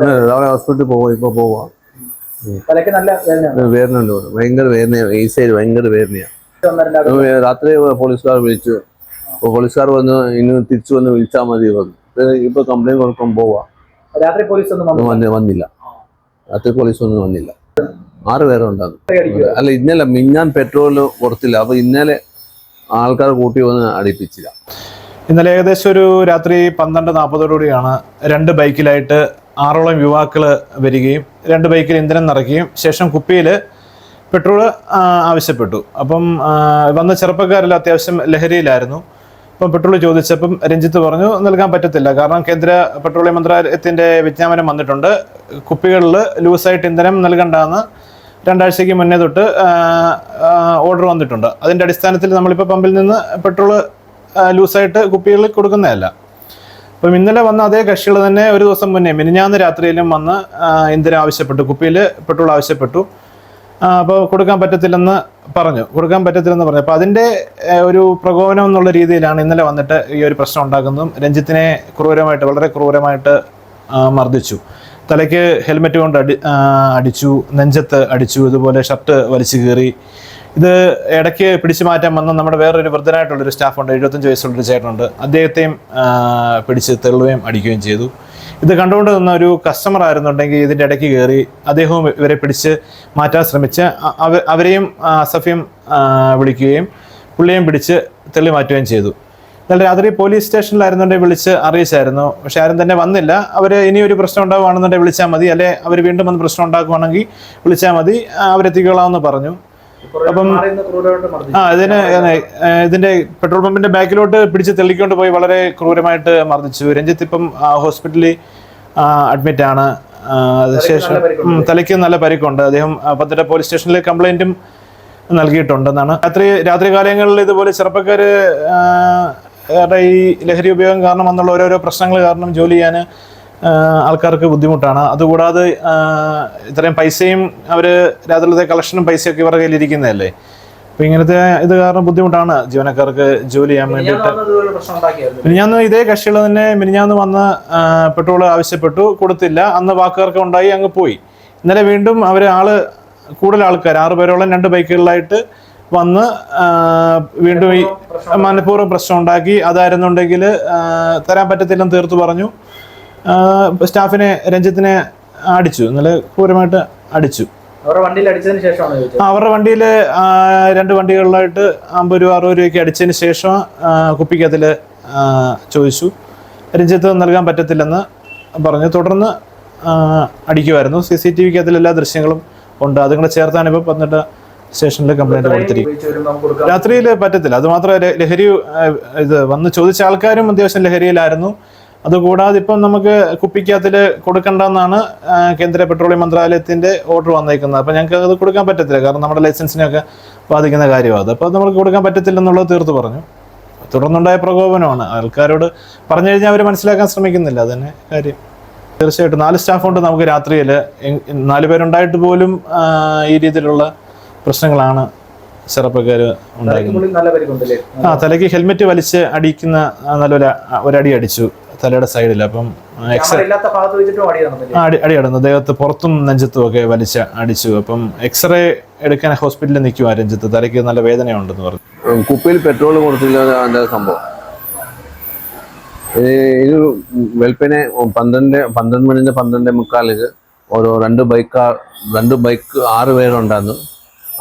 രാവിലെ ഹോസ്പിറ്റലിൽ പോവാ, ഇപ്പൊ പോവാ. വേദനയുണ്ട്, ഭയങ്കര വേദനയാണ്. ഈ സൈഡ് ഭയങ്കര വേദനയാണ്. രാത്രി പോലീസുകാർ വിളിച്ചു. പോലീസുകാർ വന്ന് ഇനി തിരിച്ചു വന്ന് വിളിച്ചാൽ മതി വന്നു. ഇപ്പൊ കംപ്ലൈന്റ് കൊടുക്കാൻ പോവാ. രാത്രി പോലീസ് വന്നില്ല. രാത്രി പോലീസ് ഒന്നും വന്നില്ല. 6 പേരെ ഉണ്ടാകും. അല്ല, ഇന്നലെ മിഞ്ഞാൻ പെട്രോൾ കൊടുത്തില്ല. അപ്പൊ ഇന്നലെ ആൾക്കാർ കൂട്ടി വന്ന് അടിപ്പിച്ചില്ല. ഇന്നലെ ഏകദേശം ഒരു രാത്രി 12:40 2 ബൈക്കിലായിട്ട് 6ഓളം യുവാക്കൾ വരികയും 2 ബൈക്കിൽ ഇന്ധനം നിറയ്ക്കുകയും ശേഷം കുപ്പിയിൽ പെട്രോൾ ആവശ്യപ്പെട്ടു. അപ്പം വന്ന ചെറുപ്പക്കാരെല്ലാം അത്യാവശ്യം ലഹരിയിലായിരുന്നു. അപ്പം പെട്രോൾ ചോദിച്ചപ്പം രഞ്ജിത്ത് പറഞ്ഞു നൽകാൻ പറ്റത്തില്ല, കാരണം കേന്ദ്ര പെട്രോളിയം മന്ത്രാലയത്തിൻ്റെ വിജ്ഞാപനം വന്നിട്ടുണ്ട്, കുപ്പികളിൽ ലൂസായിട്ട് ഇന്ധനം നൽകണ്ടെന്ന് 2 ആഴ്ചയ്ക്ക് മുന്നേ തൊട്ട് ഓർഡർ വന്നിട്ടുണ്ട്. അതിൻ്റെ അടിസ്ഥാനത്തിൽ നമ്മളിപ്പോൾ പമ്പിൽ നിന്ന് പെട്രോൾ ലൂസായിട്ട് കുപ്പികളിൽ കൊടുക്കുന്നതല്ല. അപ്പം ഇന്നലെ വന്ന അതേ കക്ഷികൾ തന്നെ ഒരു ദിവസം മുന്നേ മിനിഞ്ഞാന്ന് രാത്രിയിലും വന്ന് ഇന്ധനം ആവശ്യപ്പെട്ടു, കുപ്പിയിൽ പെട്രോൾ ആവശ്യപ്പെട്ടു. അപ്പോൾ കൊടുക്കാൻ പറ്റത്തില്ലെന്ന് പറഞ്ഞു. അപ്പോൾ അതിൻ്റെ ഒരു പ്രകോപനം എന്നുള്ള രീതിയിലാണ് ഇന്നലെ വന്നിട്ട് ഈ ഒരു പ്രശ്നം ഉണ്ടാക്കുന്നതും രഞ്ജിത്തിനെ വളരെ ക്രൂരമായിട്ട് മർദ്ദിച്ചു. തലയ്ക്ക് ഹെൽമെറ്റ് കൊണ്ട് അടിച്ചു, നെഞ്ചത്ത് അടിച്ചു, ഇതുപോലെ ഷർട്ട് വലിച്ചു കീറി. ഇത് ഇടയ്ക്ക് പിടിച്ചു മാറ്റാൻ വന്ന നമ്മുടെ വേറൊരു വൃദ്ധനായിട്ടുള്ളൊരു സ്റ്റാഫുണ്ട്, 75 വയസ്സുള്ളൊരു ചേട്ടനുണ്ട്. അദ്ദേഹത്തെയും പിടിച്ച് തെള്ളുകയും അടിക്കുകയും ചെയ്തു. ഇത് കണ്ടുകൊണ്ട് നിന്ന ഒരു കസ്റ്റമർ ആയിരുന്നുണ്ടെങ്കിൽ ഇതിൻ്റെ ഇടയ്ക്ക് കയറി അദ്ദേഹവും ഇവരെ പിടിച്ച് മാറ്റാൻ ശ്രമിച്ച് അവരെയും അസഭ്യം വിളിക്കുകയും പുള്ളിയെയും പിടിച്ച് തെള്ളി മാറ്റുകയും ചെയ്തു. ഇന്നലെ രാത്രി പോലീസ് സ്റ്റേഷനിലായിരുന്നുണ്ടെങ്കിൽ വിളിച്ച് അറിയിച്ചായിരുന്നു. പക്ഷെ ആരും തന്നെ വന്നില്ല. അവർ ഇനിയൊരു പ്രശ്നം ഉണ്ടാവുകയാണെന്നുണ്ടെങ്കിൽ വിളിച്ചാൽ മതി, അല്ലെ അവർ വീണ്ടും വന്ന് പ്രശ്നം ഉണ്ടാക്കുകയാണെങ്കിൽ വിളിച്ചാൽ മതി, അവരെത്തിക്കൊള്ളാമെന്ന് പറഞ്ഞു. അപ്പം ഇതിന്റെ പെട്രോൾ പമ്പിന്റെ ബാക്കിലോട്ട് പിടിച്ച് തെള്ളിക്കൊണ്ട് പോയി വളരെ ക്രൂരമായിട്ട് മർദ്ദിച്ചു. രഞ്ജിത്ത് ഇപ്പം ഹോസ്പിറ്റലിൽ അഡ്മിറ്റ് ആണ്. അതിനുശേഷം തലയ്ക്ക് നല്ല പരിക്കുണ്ട്. അദ്ദേഹം പത്തനംതിട്ട പോലീസ് സ്റ്റേഷനിൽ കംപ്ലൈന്റും നൽകിയിട്ടുണ്ടെന്നാണ്. രാത്രി കാലങ്ങളിൽ ഇതുപോലെ ചെറുപ്പക്കാര് ഈ ലഹരി ഉപയോഗം കാരണം വന്നുള്ള ഓരോരോ പ്രശ്നങ്ങൾ കാരണം ജോലി ചെയ്യാൻ ആൾക്കാർക്ക് ബുദ്ധിമുട്ടാണ്. അതുകൂടാതെ ഇത്രയും പൈസയും അവർ രാത്രിയിലത്തെ കളക്ഷനും പൈസയൊക്കെ ഇവരുടെ കയ്യിലിരിക്കുന്നതല്ലേ. അപ്പം ഇങ്ങനത്തെ ഇത് കാരണം ബുദ്ധിമുട്ടാണ് ജീവനക്കാർക്ക് ജോലി ചെയ്യാൻ വേണ്ടിയിട്ട്. മിനിഞ്ഞാന്ന് ഇതേ കക്ഷികൾ തന്നെ മിനിഞ്ഞാന്ന് വന്ന് പെട്രോൾ ആവശ്യപ്പെട്ടു, കൊടുത്തില്ല. അന്ന് വാക്കുകൾക്ക് ഉണ്ടായി, അങ്ങ് പോയി. ഇന്നലെ വീണ്ടും അവർ കൂടുതൽ ആൾക്കാർ 6 പേരോളം 2 ബൈക്കുകളിലായിട്ട് വന്ന് വീണ്ടും ഈ മനഃപൂർവ്വം പ്രശ്നം ഉണ്ടാക്കി. അതായിരുന്നുണ്ടെങ്കിൽ തരാൻ പറ്റത്തില്ലെന്ന് തീർത്തു പറഞ്ഞു. സ്റ്റാഫിനെ രഞ്ജിത്തിനെ അടിച്ചു, ഇന്നലെ ക്രൂരമായിട്ട് അടിച്ചു. അവരുടെ വണ്ടിയിൽ 2 വണ്ടികളിലായിട്ട് 50 രൂപ 60 രൂപയ്ക്ക് അടിച്ചതിന് ശേഷം കുപ്പിക്കതിൽ ചോദിച്ചു. രഞ്ജിത്ത് നൽകാൻ പറ്റത്തില്ലെന്ന് പറഞ്ഞു. തുടർന്ന് അടിക്കുമായിരുന്നു. CCTVക്ക് അതിൽ എല്ലാ ദൃശ്യങ്ങളും ഉണ്ട്. അതുങ്ങളെ ചേർത്താണ് ഇപ്പോൾ പത്തനംതിട്ട സ്റ്റേഷനിൽ കംപ്ലൈന്റ് കൊടുത്തിരിക്കും. രാത്രിയിൽ പറ്റത്തില്ല. അതുമാത്രമല്ല, ലഹരി ഇത് വന്ന് ചോദിച്ച ആൾക്കാരും അത്യാവശ്യം ലഹരിയിലായിരുന്നു. അതുകൂടാതെ ഇപ്പം നമുക്ക് കുപ്പിക്കകത്തിൽ കൊടുക്കണ്ടെന്നാണ് കേന്ദ്ര പെട്രോളിയം മന്ത്രാലയത്തിൻ്റെ ഓർഡർ വന്നേക്കുന്നത്. അപ്പം ഞങ്ങൾക്ക് അത് കൊടുക്കാൻ പറ്റത്തില്ല, കാരണം നമ്മുടെ ലൈസൻസിനെയൊക്കെ ബാധിക്കുന്ന കാര്യമാണ്. അപ്പോൾ അത് നമുക്ക് കൊടുക്കാൻ പറ്റത്തില്ലെന്നുള്ളത് തീർത്ത് പറഞ്ഞു. തുടർന്നുണ്ടായ പ്രകോപനമാണ്. ആൾക്കാരോട് പറഞ്ഞു കഴിഞ്ഞാൽ അവർ മനസ്സിലാക്കാൻ ശ്രമിക്കുന്നില്ല, അതന്നെ കാര്യം. തീർച്ചയായിട്ടും 4 സ്റ്റാഫുണ്ട് നമുക്ക് രാത്രിയിൽ. 4 പേരുണ്ടായിട്ട് പോലും ഈ രീതിയിലുള്ള പ്രശ്നങ്ങളാണ് ചെറുപ്പക്കാർ ഉണ്ടാക്കുന്നത്. തലയ്ക്ക് ഹെൽമെറ്റ് വലിച്ച് അടിക്കുന്ന ഒരടി അടിച്ചു തലയുടെ സൈഡിൽ. അപ്പം അടി നടന്നു. അദ്ദേഹത്ത് പുറത്തും നെഞ്ചത്തും ഒക്കെ വലിച്ച് അടിച്ചു. അപ്പം എക്സ്റേ എടുക്കാൻ ഹോസ്പിറ്റലിൽ നിൽക്കുവാ രഞ്ജിത്ത്. തലയ്ക്ക് നല്ല വേദനയുണ്ടെന്ന് പറഞ്ഞു. കുപ്പിയിൽ പെട്രോൾ കൊടുത്തില്ല സംഭവം. ഇത് വെളുപ്പിനെ 12 മണിന്റെ 12:45 ഓരോ 2 ബൈക്ക് 6 പേരുണ്ടായിരുന്നു.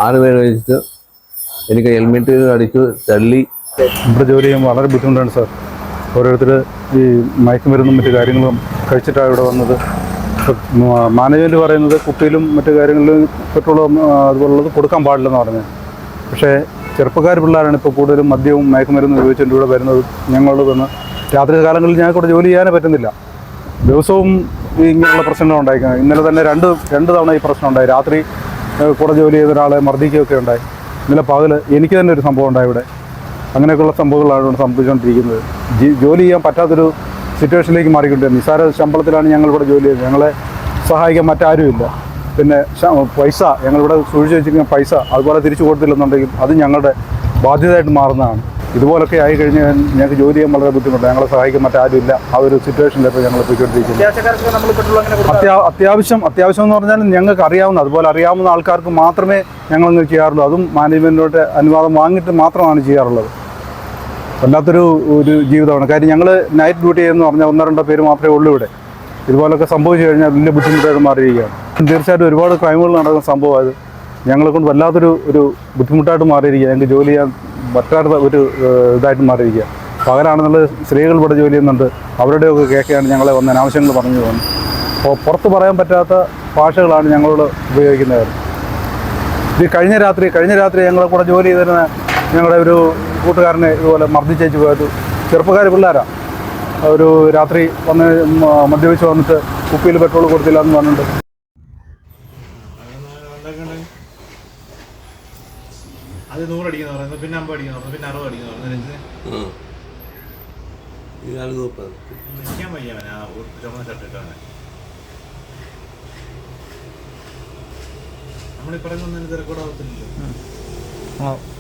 6 പേര് വെച്ചിട്ട് എനിക്ക് ഹെൽമെറ്റ് അടിച്ചു തള്ളി. ഇവിടെ ജോലി ചെയ്യുമ്പോൾ വളരെ ബുദ്ധിമുട്ടാണ് സാർ. ഓരോരുത്തർ ഈ മയക്കുമരുന്നും മറ്റു കാര്യങ്ങളും കഴിച്ചിട്ടാണ് ഇവിടെ വന്നത്. മാനേജ്മെൻറ്റ് പറയുന്നത് കുപ്പിയിലും മറ്റു കാര്യങ്ങളിലും പെട്രോളും അതുപോലുള്ളത് കൊടുക്കാൻ പാടില്ലെന്ന് പറഞ്ഞത്. പക്ഷേ ചെറുപ്പക്കാർ പിള്ളേരാണ് ഇപ്പോൾ കൂടുതലും മദ്യവും മയക്കുമരുന്നും ഉപയോഗിച്ചുകൊണ്ട് ഇവിടെ വരുന്നത്. ഞങ്ങളോട് വന്ന് രാത്രി കാലങ്ങളിൽ ഞങ്ങൾക്ക് ഇവിടെ ജോലി ചെയ്യാനേ പറ്റുന്നില്ല. ദിവസവും ഇങ്ങനെയുള്ള പ്രശ്നങ്ങൾ ഉണ്ടായിരിക്കുന്നത്. ഇന്നലെ തന്നെ രണ്ട് തവണ ഈ പ്രശ്നം ഉണ്ടായി. രാത്രി കൂടെ ജോലി ചെയ്ത ഒരാളെ മർദ്ദിക്കുകയൊക്കെ ഉണ്ടായി. ഇന്നലെ പകൽ എനിക്ക് തന്നെ ഒരു സംഭവം ഉണ്ടായി ഇവിടെ. അങ്ങനെയൊക്കെയുള്ള സംഭവങ്ങളാണ് ഇവിടെ സംഭവിച്ചുകൊണ്ടിരിക്കുന്നത്. ജോലി ചെയ്യാൻ പറ്റാത്തൊരു സിറ്റുവേഷനിലേക്ക് മാറിക്കൊണ്ടിരിക്കുന്നത്. നിസ്സാര ശമ്പളത്തിലാണ് ഞങ്ങളിവിടെ ജോലി ചെയ്യുന്നത്. ഞങ്ങളെ സഹായിക്കാൻ മറ്റാരുമില്ല. പിന്നെ പൈസ ഞങ്ങളിവിടെ സൂക്ഷിച്ച് വെച്ചിരിക്കുന്ന പൈസ അതുപോലെ തിരിച്ചു കൊടുത്തില്ലെന്നുണ്ടെങ്കിൽ അത് ഞങ്ങളുടെ ബാധ്യതയായിട്ട് മാറുന്നതാണ്. ഇതുപോലൊക്കെ ആയി കഴിഞ്ഞാൽ ഞങ്ങൾക്ക് ജോലി ചെയ്യാൻ വളരെ ബുദ്ധിമുട്ടാണ്. ഞങ്ങളെ സഹായിക്കാൻ മറ്റാരും ഇല്ല. ആ ഒരു സിറ്റുവേഷനിലിപ്പോൾ ഞങ്ങൾ പോയിക്കൊണ്ടിരിക്കുന്നത്. അത്യാവശ്യം എന്ന് പറഞ്ഞാൽ ഞങ്ങൾക്ക് അറിയാവുന്ന, അതുപോലെ അറിയാവുന്ന ആൾക്കാർക്ക് മാത്രമേ ഞങ്ങളങ്ങ് ചെയ്യാറുള്ളൂ. അതും മാനേജ്മെൻറ്റിനോട്ട് അനുവാദം വാങ്ങിയിട്ട് മാത്രമാണ് ചെയ്യാറുള്ളത്. വല്ലാത്തൊരു ജീവിതമാണ്. കാര്യം ഞങ്ങൾ നൈറ്റ് ഡ്യൂട്ടി എന്ന് പറഞ്ഞാൽ 1-2 പേര് മാത്രമേ ഉള്ളൂ ഇവിടെ. ഇതുപോലൊക്കെ സംഭവിച്ചു കഴിഞ്ഞാൽ വലിയ ബുദ്ധിമുട്ടായിട്ട് മാറിയിരിക്കുകയാണ്. തീർച്ചയായിട്ടും ഒരുപാട് ക്രൈമുകൾ നടക്കുന്ന സംഭവം. ഞങ്ങളെ കൊണ്ട് വല്ലാത്തൊരു ബുദ്ധിമുട്ടായിട്ട് മാറിയിരിക്കുക. ഞങ്ങൾക്ക് ജോലി ചെയ്യാൻ പറ്റാത്ത ഒരു ഇതായിട്ട് മാറിയിരിക്കുക. പകലാണെന്നുള്ള സ്ത്രീകൾ ഇവിടെ ജോലി ചെയ്യുന്നുണ്ട്. അവരുടെയൊക്കെ കേൾക്കുകയാണ് ഞങ്ങളെ വന്ന അനാവശ്യങ്ങൾ പറഞ്ഞു പോകുന്നത്. അപ്പോൾ പുറത്ത് പറയാൻ പറ്റാത്ത ഭാഷകളാണ് ഞങ്ങളോട് ഉപയോഗിക്കുന്നത്. ഇത് കഴിഞ്ഞ രാത്രി ഞങ്ങളെ കൂടെ ജോലി ചെയ്തിരുന്ന ഞങ്ങളുടെ ഒരു കൂട്ടുകാരനെ ഇതുപോലെ മർദ്ദിച്ചേച്ച് പോയത്. ചെറുപ്പക്കാർ പിള്ളേരാണ്. ഒരു രാത്രി വന്ന് മദ്യപിച്ച് വന്നിട്ട് കുപ്പിയിൽ പെട്രോൾ കൊടുത്തില്ല എന്ന് പറഞ്ഞിട്ട്. അത് 100 അടിക്കുന്ന പറയുന്നത്, പിന്നെ 50 അടിക്കുന്ന പറയുന്നത്, പിന്നെ 60 അടിക്കുന്ന പറയുന്നത്. നിൽക്കാൻ വയ്യവൻ ആ ചുമന്ന ഷർട്ടിട്ടാണ്. നമ്മളീ പറയുന്ന റെക്കോർഡ് ആവത്തില്ലല്ലോ.